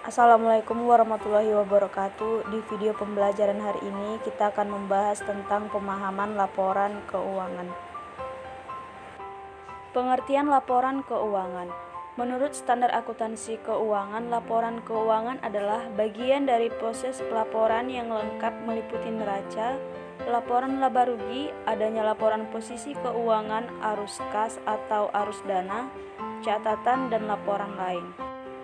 Assalamualaikum warahmatullahi wabarakatuh. Di video pembelajaran hari ini kita akan membahas tentang pemahaman laporan keuangan. Pengertian laporan keuangan. Menurut standar akuntansi keuangan, laporan keuangan adalah bagian dari proses pelaporan yang lengkap meliputi neraca, laporan laba rugi, adanya laporan posisi keuangan, arus kas atau arus dana, catatan, dan laporan lain.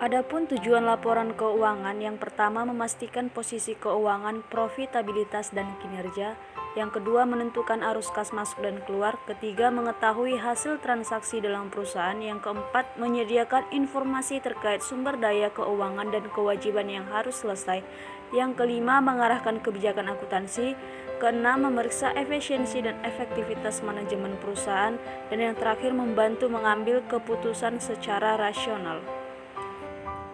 Adapun tujuan laporan keuangan, yang pertama memastikan posisi keuangan, profitabilitas dan kinerja, yang kedua menentukan arus kas masuk dan keluar, ketiga mengetahui hasil transaksi dalam perusahaan, yang keempat menyediakan informasi terkait sumber daya keuangan dan kewajiban yang harus selesai, yang kelima mengarahkan kebijakan akuntansi, keenam memeriksa efisiensi dan efektivitas manajemen perusahaan, dan yang terakhir membantu mengambil keputusan secara rasional.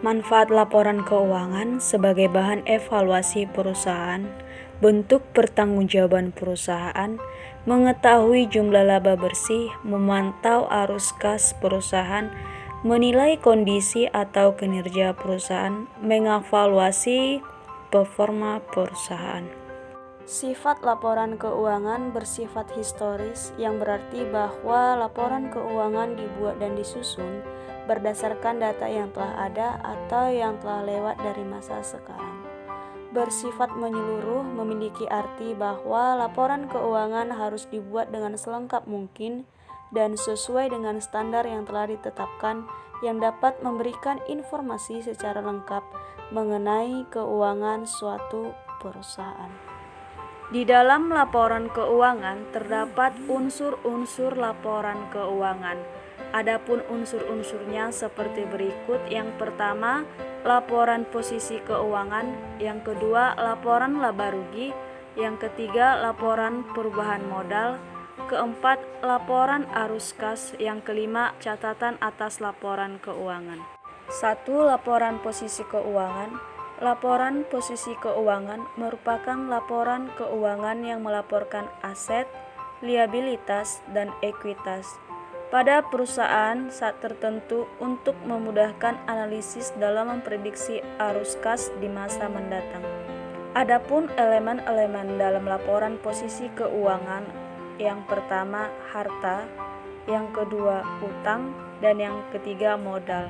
Manfaat laporan keuangan sebagai bahan evaluasi perusahaan, bentuk pertanggungjawaban perusahaan, mengetahui jumlah laba bersih, memantau arus kas perusahaan, menilai kondisi atau kinerja perusahaan, mengevaluasi performa perusahaan. Sifat laporan keuangan bersifat historis, yang berarti bahwa laporan keuangan dibuat dan disusun berdasarkan data yang telah ada atau yang telah lewat dari masa sekarang. Bersifat menyeluruh, memiliki arti bahwa laporan keuangan harus dibuat dengan selengkap mungkin dan sesuai dengan standar yang telah ditetapkan, yang dapat memberikan informasi secara lengkap mengenai keuangan suatu perusahaan. Di dalam laporan keuangan terdapat unsur-unsur laporan keuangan. Adapun unsur-unsurnya seperti berikut. Yang pertama, laporan posisi keuangan. Yang kedua, laporan laba rugi. Yang ketiga, laporan perubahan modal. Keempat, laporan arus kas. Yang kelima, catatan atas laporan keuangan. 1. Laporan posisi keuangan. Laporan posisi keuangan merupakan laporan keuangan yang melaporkan aset, liabilitas, dan ekuitas pada perusahaan saat tertentu untuk memudahkan analisis dalam memprediksi arus kas di masa mendatang. Adapun elemen-elemen dalam laporan posisi keuangan, yang pertama harta, yang kedua utang, dan yang ketiga modal.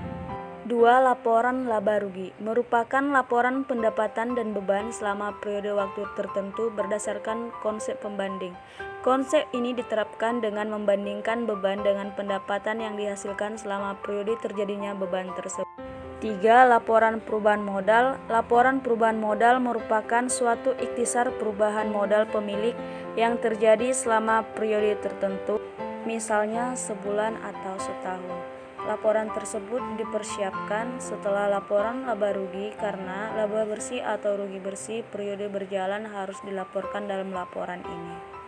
2. Laporan laba rugi merupakan laporan pendapatan dan beban selama periode waktu tertentu berdasarkan konsep pembanding. Konsep ini diterapkan dengan membandingkan beban dengan pendapatan yang dihasilkan selama periode terjadinya beban tersebut. 3. Laporan perubahan modal. Laporan perubahan modal merupakan suatu ikhtisar perubahan modal pemilik yang terjadi selama periode tertentu, misalnya sebulan atau setahun. Laporan tersebut dipersiapkan setelah laporan laba rugi karena laba bersih atau rugi bersih periode berjalan harus dilaporkan dalam laporan ini.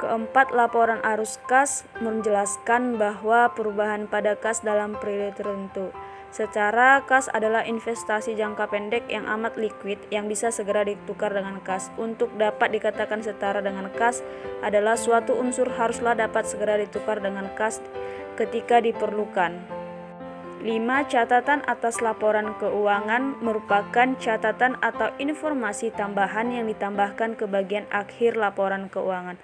Keempat, laporan arus kas menjelaskan bahwa perubahan pada kas dalam periode tertentu. Secara kas adalah investasi jangka pendek yang amat liquid yang bisa segera ditukar dengan kas. Untuk dapat dikatakan setara dengan kas adalah suatu unsur haruslah dapat segera ditukar dengan kas ketika diperlukan. 5. Catatan atas laporan keuangan merupakan catatan atau informasi tambahan yang ditambahkan ke bagian akhir laporan keuangan.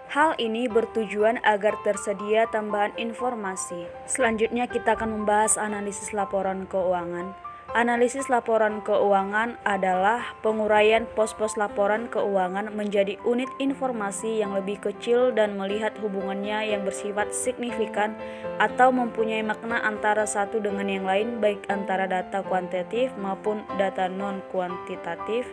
Hal ini bertujuan agar tersedia tambahan informasi. Selanjutnya kita akan membahas analisis laporan keuangan. Analisis laporan keuangan adalah penguraian pos-pos laporan keuangan menjadi unit informasi yang lebih kecil dan melihat hubungannya yang bersifat signifikan atau mempunyai makna antara satu dengan yang lain, baik antara data kuantitatif maupun data non-kuantitatif.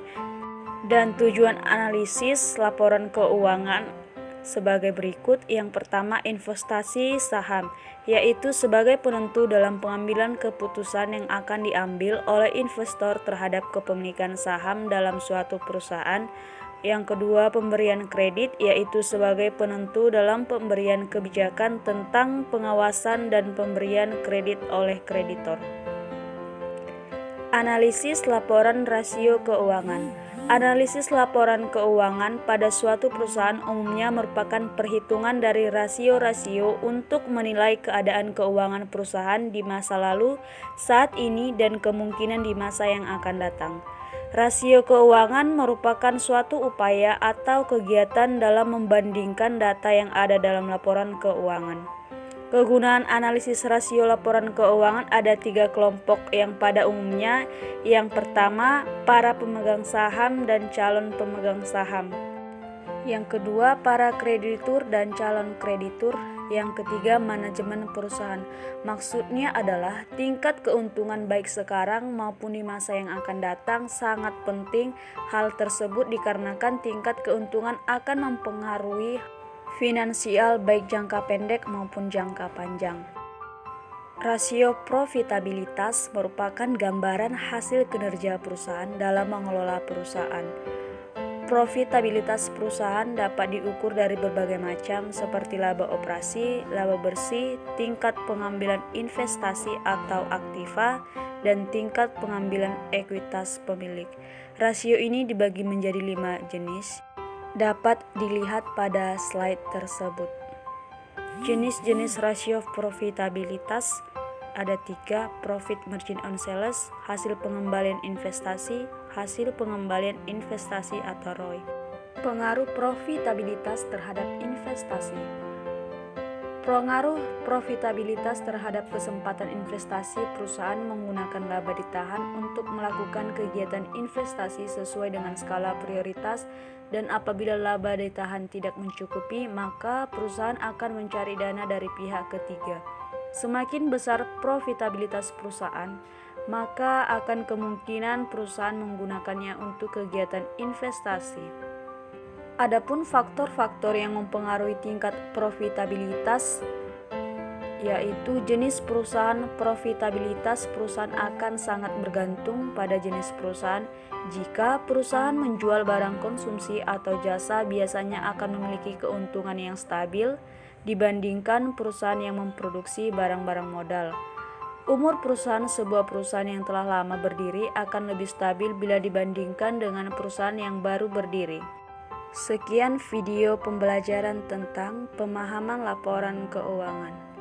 Dan tujuan analisis laporan keuangan sebagai berikut. Yang pertama, investasi saham, yaitu sebagai penentu dalam pengambilan keputusan yang akan diambil oleh investor terhadap kepemilikan saham dalam suatu perusahaan. Yang kedua, pemberian kredit, yaitu sebagai penentu dalam pemberian kebijakan tentang pengawasan dan pemberian kredit oleh kreditor. Analisis laporan rasio keuangan. Analisis laporan keuangan pada suatu perusahaan umumnya merupakan perhitungan dari rasio-rasio untuk menilai keadaan keuangan perusahaan di masa lalu, saat ini, dan kemungkinan di masa yang akan datang. Rasio keuangan merupakan suatu upaya atau kegiatan dalam membandingkan data yang ada dalam laporan keuangan. Kegunaan analisis rasio laporan keuangan ada 3 kelompok yang pada umumnya. Yang pertama, para pemegang saham dan calon pemegang saham. Yang kedua, para kreditur dan calon kreditur. Yang ketiga, manajemen perusahaan. Maksudnya adalah tingkat keuntungan baik sekarang maupun di masa yang akan datang sangat penting. Hal tersebut dikarenakan tingkat keuntungan akan mempengaruhi finansial baik jangka pendek maupun jangka panjang. Rasio profitabilitas merupakan gambaran hasil kinerja perusahaan dalam mengelola perusahaan. Profitabilitas perusahaan dapat diukur dari berbagai macam seperti laba operasi, laba bersih, tingkat pengambilan investasi atau aktiva, dan tingkat pengambilan ekuitas pemilik. Rasio ini dibagi menjadi 5 jenis. Dapat dilihat pada slide tersebut. Jenis-jenis rasio profitabilitas ada 3: profit margin on sales, hasil pengembalian investasi, hasil pengembalian investasi atau ROI. Pengaruh profitabilitas terhadap investasi. Pengaruh profitabilitas terhadap kesempatan investasi perusahaan menggunakan laba ditahan untuk melakukan kegiatan investasi sesuai dengan skala prioritas, dan apabila laba ditahan tidak mencukupi, maka perusahaan akan mencari dana dari pihak ketiga. Semakin besar profitabilitas perusahaan, maka akan kemungkinan perusahaan menggunakannya untuk kegiatan investasi. Adapun faktor-faktor yang mempengaruhi tingkat profitabilitas yaitu jenis perusahaan. Profitabilitas perusahaan akan sangat bergantung pada jenis perusahaan. Jika perusahaan menjual barang konsumsi atau jasa, biasanya akan memiliki keuntungan yang stabil dibandingkan perusahaan yang memproduksi barang-barang modal. Umur perusahaan. Sebuah perusahaan yang telah lama berdiri akan lebih stabil bila dibandingkan dengan perusahaan yang baru berdiri. Sekian video pembelajaran tentang pemahaman laporan keuangan.